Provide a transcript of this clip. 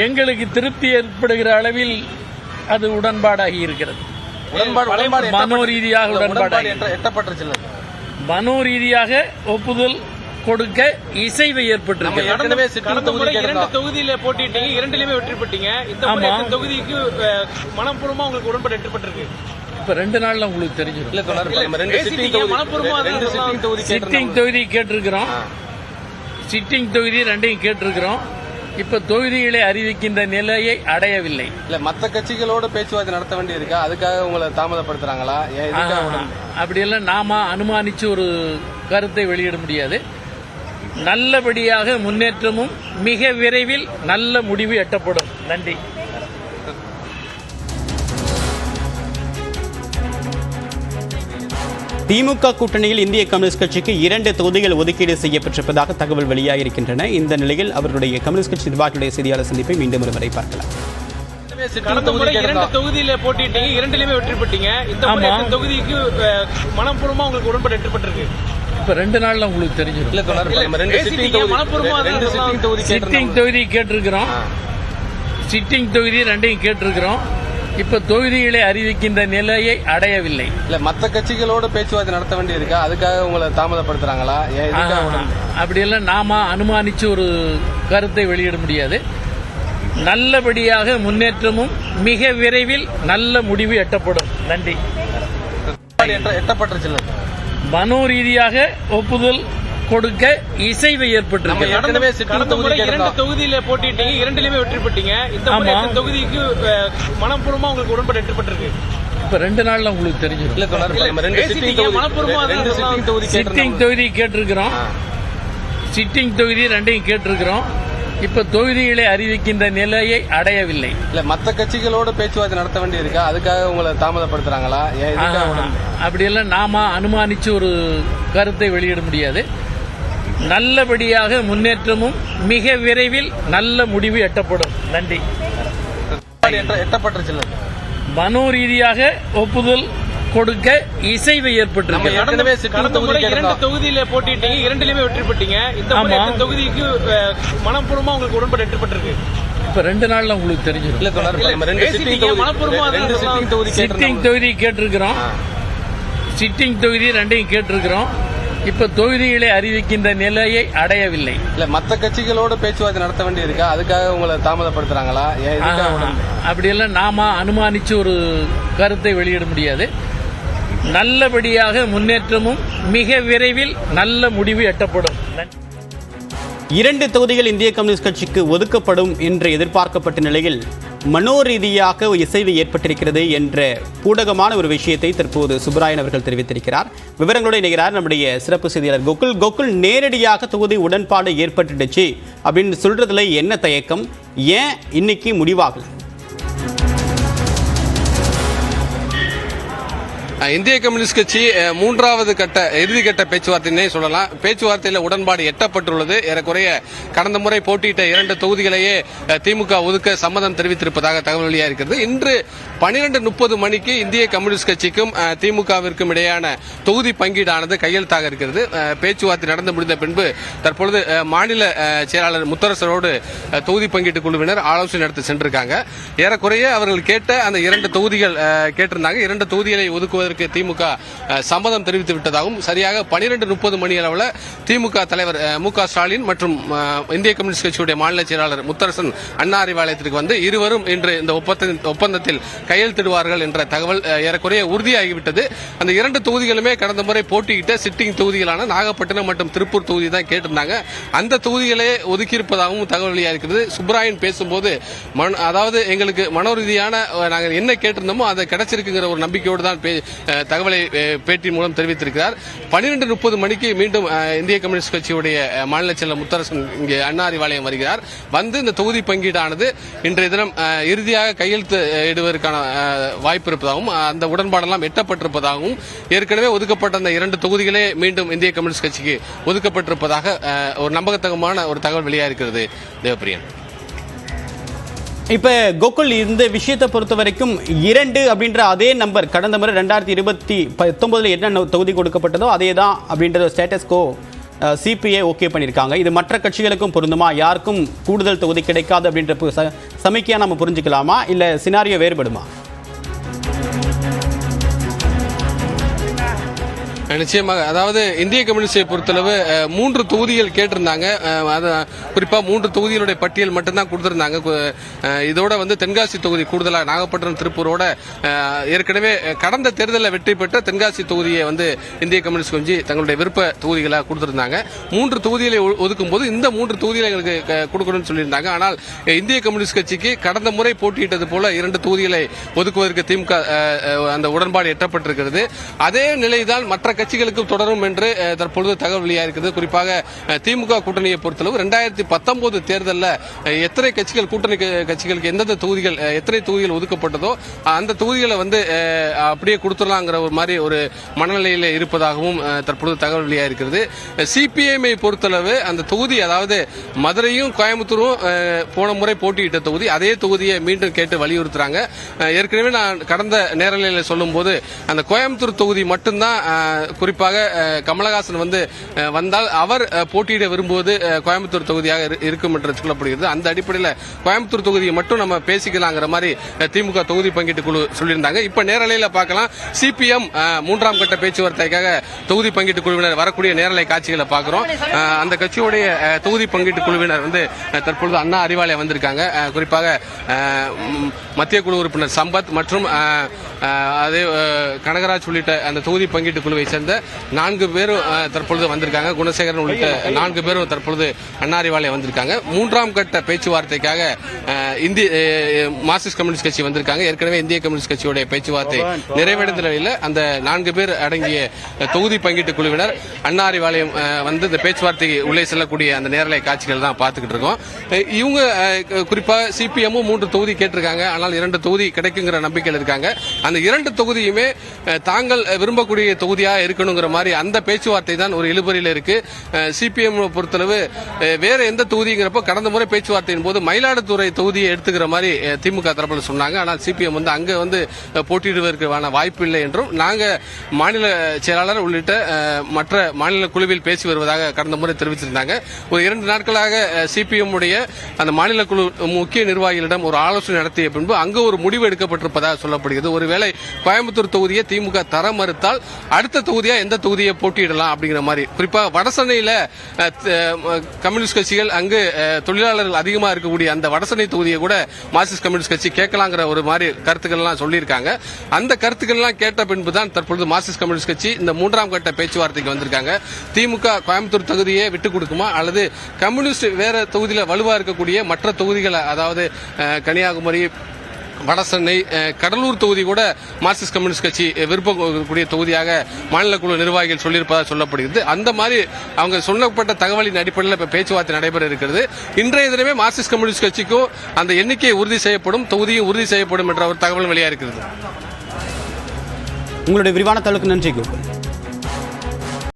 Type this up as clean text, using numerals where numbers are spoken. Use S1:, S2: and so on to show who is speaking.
S1: எங்களுக்கு திருப்தி ஏற்படுகிற அளவில் அது உடன்பாடாகி இருக்கிறது. மனோ ரீதியாக உடன்பாடாக மனோ ரீதியாக ஒப்புதல் கொடுக்க இசைவு ஏற்பட்டிருக்கு.
S2: தொகுதியில போட்டிட்டீங்க, இரண்டிலுமே வெற்றி பெற்றீங்க. இந்த தொகுதிக்கு மனப்பூர்வமா உங்களுக்கு உடன்பாடு எட்டப்பட்டிருக்கு.
S1: இப்ப 2 நாள்ல உங்களுக்கு தெரிஞ்சிடும். சிட்டிங் தொகுதி கேட்டிருக்கிறோம், சிட்டிங் தொகுதி 2ஐயும் கேட்டிருக்கிறோம். இப்ப தொகுதிகளை அறிவிக்கின்ற நிலையை அடையவில்லை.
S3: இல்ல மற்ற கட்சிகளோட பேச்சுவார்த்தை நடத்த வேண்டி இருக்கா, அதுக்காக உங்களை தாமதப்படுத்துறாங்களா?
S1: அப்படியெல்லாம் நாம அனுமானிச்சு ஒரு கருத்தை வெளியிட முடியாது. நல்லபடியாக முன்னேற்றமும் மிக விரைவில் நல்ல முடிவு எட்டப்படும். நன்றி.
S4: திமுக கூட்டணியில் இந்திய கம்யூனிஸ்ட் கட்சிக்கு 2 தொகுதிகள் ஒதுக்கீடு செய்யப்பட்டிருப்பதாக தகவல் வெளியாகியிருக்கின்றன. இந்த நிலையில் அவர்களுடைய கம்யூனிஸ்ட் கட்சி நிர்வாகிகளுடைய செய்தியாளர் சந்திப்பை மீண்டும் ஒரு முறை பார்க்கலாம்.
S2: தொகுதியில போட்டிட்டீங்க, இரண்டிலுமே வெற்றி பெற்றீங்க. இந்த தொகுதிக்கு மனப்பூர்வமா உங்களுக்கு உடன்பாடு எட்டப்பட்டிருக்கு.
S1: இப்ப 2 நாள்ல உங்களுக்கு தெரிஞ்சிடும். சிட்டிங் தொகுதி கேட்டிருக்கிறோம், சிட்டிங் தொகுதி 2ஐயும் கேட்டிருக்கிறோம். இப்ப தொகுதிகளை அறிவிக்கின்ற நிலையை அடையவில்லை.
S3: இல்ல மற்ற கட்சிகளோட பேச்சுவார்த்தை நடத்த வேண்டி இருக்கா, அதுக்காக உங்களை தாமதப்படுத்துறாங்களா?
S1: அப்படியெல்லாம் நாம அனுமானிச்சு ஒரு கருத்தை வெளியிட முடியாது. நல்லபடியாக முன்னேற்றமும் மிக விரைவில் நல்ல முடிவு எட்டப்படும். நன்றி.
S3: எட்டப்பட்டிருச்சு.
S1: மனோ ரீதியாக ஒப்புதல் கொடுக்க இசைவு ஏற்பட்டிருக்கு.
S2: தொகுதியில போட்டிட்டீங்க, இரண்டிலுமே வெற்றி பெற்றீங்க. இந்த தொகுதிக்கு மனப்பூர்வமா உங்களுக்கு உடன்பாடு எட்டப்பட்டிருக்கு.
S1: இப்ப 2 நாள்ல உங்களுக்கு தெரிஞ்சிடும். சிட்டிங் தொகுதி கேட்டிருக்கிறோம், சிட்டிங் தொகுதி 2ஐயும் கேட்டிருக்கிறோம். இப்ப தொகுதிகளை அறிவிக்கின்ற நிலையை அடையவில்லை.
S3: இல்ல மற்ற கட்சிகளோட பேச்சுவார்த்தை நடத்த வேண்டி இருக்கா, அதுக்காக உங்களை தாமதப்படுத்துறாங்களா?
S1: அப்படியெல்லாம் நாம அனுமானிச்சு ஒரு கருத்தை வெளியிட முடியாது. நல்லபடியாக முன்னேற்றமும் மிக விரைவில் நல்ல முடிவு எட்டப்படும். நன்றி.
S3: எட்டப்பட்டிருச்சு.
S1: மனோ ரீதியாக ஒப்புதல் கொடுக்க இசைவு ஏற்பட்டிருக்கு.
S2: தொகுதியில போட்டிட்டீங்க, இரண்டிலுமே வெற்றி பெற்றீங்க. இந்த தொகுதிக்கு மனப்பூர்வமா உங்களுக்கு உடன்பாடு எட்டப்பட்டிருக்கு.
S1: இப்ப 2 நாள்ல உங்களுக்கு தெரிஞ்சிடும். சிட்டிங் தொகுதி கேட்டிருக்கிறோம், சிட்டிங் தொகுதி 2ஐயும் கேட்டிருக்கிறோம். இப்ப தொகுதிகளை அறிவிக்கின்ற நிலையை அடையவில்லை.
S3: இல்ல மற்ற கட்சிகளோட பேச்சுவார்த்தை நடத்த வேண்டி இருக்கா, அதுக்காக உங்களை தாமதப்படுத்துறாங்களா?
S1: அப்படியெல்லாம் நாம அனுமானிச்சு ஒரு கருத்தை வெளியிட முடியாது. நல்லபடியாக முன்னேற்றமும் மிக விரைவில் நல்ல முடிவு எட்டப்படும்.
S4: 2 தொகுதிகள் இந்திய கம்யூனிஸ்ட் கட்சிக்கு ஒதுக்கப்படும் என்று எதிர்பார்க்கப்பட்ட நிலையில் மனோ ரீதியாக இசைவு ஏற்பட்டிருக்கிறது என்ற பூடகமான ஒரு விஷயத்தை தற்போது சுப்பராயன் அவர்கள் தெரிவித்திருக்கிறார். விவரங்களோடு இணைகிறார் நம்முடைய சிறப்பு செய்தியாளர் கோகுல். நேரடியாக தொகுதி உடன்பாடு ஏற்பட்டுடுச்சு அப்படின்னு சொல்றதுல என்ன தயக்கம், ஏன் இன்னைக்கு முடிவாகல?
S3: இந்திய கம்யூனிஸ்ட் கட்சி 3வது கட்ட இறுதிக்கட்ட பேச்சுவார்த்தையினே சொல்லலாம். பேச்சுவார்த்தையில் உடன்பாடு எட்டப்பட்டுள்ளது. ஏறக்குறைய கடந்த முறை போட்டியிட்ட 2 தொகுதிகளையே திமுக ஒதுக்க சம்மதம் தெரிவித்திருப்பதாக தகவல் வெளியாகிறது. இன்று 12:30 மணிக்கு இந்திய கம்யூனிஸ்ட் கட்சிக்கும் திமுகவிற்கும் இடையான தொகுதி பங்கீடானது கையெழுத்தாக இருக்கிறது. பேச்சுவார்த்தை நடந்து முடிந்த பின்பு தற்பொழுது மாநில செயலாளர் முத்தரசரோடு தொகுதி பங்கீட்டு குழுவினர் ஆலோசனை நடத்தி சென்றிருக்காங்க. ஏறக்குறைய அவர்கள் கேட்ட அந்த 2 தொகுதிகள் கேட்டிருந்தாங்க. 2 தொகுதிகளை ஒதுக்குவதற்கு திமுக சம்மதம் தெரிவித்து விட்டதாகவும், சரியாக 12:30 மணி அளவில் திமுக தலைவர் மு.க. ஸ்டாலின் மற்றும் இந்திய கம்யூனிஸ்ட் கட்சியுடைய மாநில செயலாளர் முத்தரசன் அண்ணா அறிவாலயத்திற்கு வந்து இருவரும் இன்று இந்த ஒப்பந்தத்தில் கையெழுத்திடுவார்கள் என்ற தகவல் ஏறக்குறைய உறுதியாகிவிட்டது. அந்த 2 தொகுதிகளுமே கடந்த முறை போட்டியிட்ட சிட்டிங் தொகுதிகளான நாகப்பட்டினம் மற்றும் திருப்பூர் தொகுதி தான் கேட்டிருந்தாங்க. அந்த தொகுதிகளே ஒதுக்கியிருப்பதாகவும் தகவல் வெளியாகிறது. சுப்பராயன் பேசும்போது அதாவது எங்களுக்கு மனோ ரீதியான நாங்கள் என்ன கேட்டிருந்தோமோ அதை கிடைச்சிருக்குங்கிற ஒரு நம்பிக்கையோடு தான் தகவலை பேட்டி மூலம் தெரிவித்திருக்கிறார். 12:30 மணிக்கு மீண்டும் இந்திய கம்யூனிஸ்ட் கட்சியுடைய மாநில செயலர் முத்தரசன் இங்கே அண்ணா அறிவாலயம் வருகிறார். வந்து இந்த தொகுதி பங்கீடானது இன்றைய தினம் இறுதியாக கையெழுத்து இடுவதற்கான வாய்ப்பு இருப்பதாகவும், அந்த உடன்பாடெல்லாம் எட்டப்பட்டிருப்பதாகவும், ஏற்கனவே ஒதுக்கப்பட்ட அந்த 2 தொகுதிகளே மீண்டும் இந்திய கம்யூனிஸ்ட் கட்சிக்கு ஒதுக்கப்பட்டிருப்பதாக ஒரு நம்பகத்தகமான ஒரு தகவல் வெளியாகிறது. தேவப்பிரியன்.
S4: இப்ப கோகுல், இந்த விஷயத்தை பொறுத்த வரைக்கும் 2 அப்படின்ற அதே நம்பர் கடந்த முறை 2019 என்ன தொகுதி கொடுக்கப்பட்டதோ அதே தான் அப்படின்ற ஸ்டேட்டஸ் கோ சிபிஐ ஓகே பண்ணியிருக்காங்க. இது மற்ற கட்சிகளுக்கும் பொருந்துமா? யாருக்கும் கூடுதல் தொகுதி கிடைக்காது அப்படின்ற சமிக்கையா நம்ம புரிஞ்சுக்கலாமா, இல்ல சினாரியோ வேறுபடுமா?
S3: நிச்சயமாக, அதாவது இந்திய கம்யூனிஸ்டை பொறுத்தளவு 3 தொகுதிகள் கேட்டிருந்தாங்க. குறிப்பா 3 தொகுதிகளுடைய பட்டியல் மட்டும்தான் கொடுத்திருந்தாங்க. இதோட தென்காசி தொகுதி கூடுதலாக நாகப்பட்டினம் திருப்பூரோட ஏற்கனவே கடந்த தேர்தலில் வெற்றி பெற்ற தென்காசி தொகுதியை இந்திய கம்யூனிஸ்ட் கட்சி தங்களுடைய விருப்ப தொகுதிகளாக கொடுத்திருந்தாங்க. 3 தொகுதிகளை ஒதுக்கும் போது இந்த 3 தொகுதிகளை எங்களுக்கு கொடுக்கணும்னு சொல்லியிருந்தாங்க. ஆனால் இந்திய கம்யூனிஸ்ட் கட்சிக்கு கடந்த முறை போட்டியிட்டது போல 2 தொகுதிகளை ஒதுக்குவதற்கு திமுக அந்த உடன்பாடு எட்டப்பட்டிருக்கிறது. அதே நிலைதான் மற்ற கட்சிகளுக்கு தொடரும் என்று தற்பொழுது தகவல் வெளியாகிறது. குறிப்பாக திமுக கூட்டணியை பொறுத்தளவு 2019 தேர்தலில் எத்தனை கட்சிகள் கூட்டணி கட்சிகளுக்கு எந்தெந்த தொகுதிகள் எத்தனை தொகுதிகள் ஒதுக்கப்பட்டதோ அந்த தொகுதிகளை அப்படியே கொடுத்துடலாங்கிற ஒரு மாதிரி ஒரு மனநிலையில் இருப்பதாகவும் தற்பொழுது தகவல் வெளியாகிறது. சிபிஎம்ஐ பொறுத்தளவு அந்த தொகுதி, அதாவது மதுரையும் கோயம்புத்தூரும் போன முறை போட்டியிட்ட தொகுதி, அதே தொகுதியை மீண்டும் கேட்டு வலியுறுத்துறாங்க. ஏற்கனவே நான் கடந்த நேரலையில் சொல்லும் போது அந்த கோயம்புத்தூர் தொகுதி மட்டும்தான் குறிப்பாக கமலஹாசன் வந்தால் அவர் போட்டியிட விரும்புவது கோயம்புத்தூர் தொகுதியாக இருக்கும் என்று சொல்லப்படுகிறது. அந்த அடிப்படையில் கோயம்புத்தூர் தொகுதியை மட்டும் நம்ம பேசிக்கலாங்கிற மாதிரி திமுக தொகுதி பங்கீட்டு குழு சொல்லியிருந்தாங்க. இப்ப நேரலையில் பார்க்கலாம், சிபிஎம் 3ஆம் கட்ட பேச்சுவார்த்தைக்காக தொகுதி பங்கீட்டு குழுவினர் வரக்கூடிய நேரலை காட்சிகளை பார்க்கிறோம். அந்த கட்சியுடைய தொகுதி பங்கீட்டு குழுவினர் தற்பொழுது அண்ணா அறிவாலயம் வந்திருக்காங்க. குறிப்பாக மத்திய குழு உறுப்பினர் சம்பத் மற்றும் அதே கனகராஜ் உள்ளிட்ட அந்த தொகுதி பங்கீட்டு குழுவை சேர்ந்த 4 பேரும் தற்பொழுது வந்திருக்காங்க. குணசேகரன் உள்ளிட்ட 4 பேரும் தற்பொழுது அண்ணாரிவாலயம் வந்திருக்காங்க. 3ஆம் கட்ட பேச்சுவார்த்தைக்காக இந்திய மார்க்சிஸ்ட் கம்யூனிஸ்ட் கட்சி வந்திருக்காங்க. ஏற்கனவே இந்திய கம்யூனிஸ்ட் கட்சியுடைய பேச்சுவார்த்தை நிறைவடைந்த நிலையில் அந்த 4 பேர் அடங்கிய தொகுதி பங்கீட்டு குழுவினர் அண்ணாரிவாலயம் இந்த பேச்சுவார்த்தைக்கு உள்ளே செல்லக்கூடிய அந்த நேரலை காட்சிகள் தான் பார்த்துக்கிட்டு இருக்கோம். இவங்க குறிப்பாக சிபிஎம்மும் 3 தொகுதி கேட்டிருக்காங்க. ஆனால் 2 தொகுதி கிடைக்குங்கிற நம்பிக்கையில் இருக்காங்க. அந்த 2 தொகுதியுமே தாங்கள் விரும்பக்கூடிய தொகுதியாக இருக்கணுங்கிற மாதிரி அந்த பேச்சுவார்த்தை தான் ஒரு இழுபறியில் இருக்கு. சிபிஎம் பொறுத்தளவு வேற எந்த தொகுதிங்கிறப்ப கடந்த முறை பேச்சுவார்த்தையின் போது மயிலாடுதுறை தொகுதியை எடுத்துக்கிற மாதிரி திமுக தரப்பில் சொன்னாங்க. ஆனால் சிபிஎம் அங்க போட்டியிடுவதற்கான வாய்ப்பு இல்லை என்றும் நாங்க மாநில செயலாளர் உள்ளிட்ட மற்ற மாநில குழுவில் பேசி வருவதாக கடந்த முறை தெரிவித்திருந்தாங்க. ஒரு 2 நாட்களாக சிபிஎம் உடைய அந்த மாநில குழு முக்கிய நிர்வாகிகளிடம் ஒரு ஆலோசனை நடத்திய பின்பு அங்கு ஒரு முடிவு எடுக்கப்பட்டிருப்பதாக சொல்லப்படுகிறது. ஒருவேளை கோயம்புத்தூர் தொகுதியை திமுக தர மறுத்தால் அடுத்த தொகுதியா எந்த தொகுதியை போட்டியிடலாம் அப்படிங்கிற மாதிரி, குறிப்பாக வடசென்னையில கம்யூனிஸ்ட் கட்சிகள் அங்கு தொழிலாளர்கள் அதிகமாக இருக்கக்கூடிய அந்த வடசென்னை தொகுதியை கூட மார்க்சிஸ்ட் கம்யூனிஸ்ட் கட்சி கேட்கலாங்கிற ஒரு மாதிரி கருத்துக்கள் எல்லாம் சொல்லியிருக்காங்க. அந்த கருத்துக்கள் எல்லாம் கேட்ட பின்பு தான் தற்பொழுது மார்க்சிஸ்ட் கம்யூனிஸ்ட் கட்சி இந்த 3ஆம் கட்ட பேச்சுவார்த்தைக்கு வந்திருக்காங்க. திமுக கோயம்புத்தூர் தொகுதியை விட்டுக் கொடுக்குமா அல்லது கம்யூனிஸ்ட் வேற தொகுதியில் வலுவா இருக்கக்கூடிய மற்ற தொகுதிகளை, அதாவது கன்னியாகுமரி, வடசென்னை, கடலூர் தொகுதி கூட மார்க்சிஸ்ட் கம்யூனிஸ்ட் கட்சி விருப்பம் கூடிய தொகுதியாக மாநில குழு நிர்வாகிகள் சொல்லியிருப்பதாக சொல்லப்படுகிறது. அந்த மாதிரி அவங்க சொல்லப்பட்ட தகவலின் அடிப்படையில் இப்ப பேச்சுவார்த்தை நடைபெற இருக்கிறது. இன்றைய தினமே மார்க்சிஸ்ட் கம்யூனிஸ்ட் கட்சிக்கும் அந்த எண்ணிக்கை உறுதி செய்யப்படும், தொகுதியும் உறுதி செய்யப்படும் என்ற ஒரு தகவல் வெளியாக இருக்கிறது.
S4: உங்களுடைய விரிவான தகவலுக்கு நன்றி கோகுல்.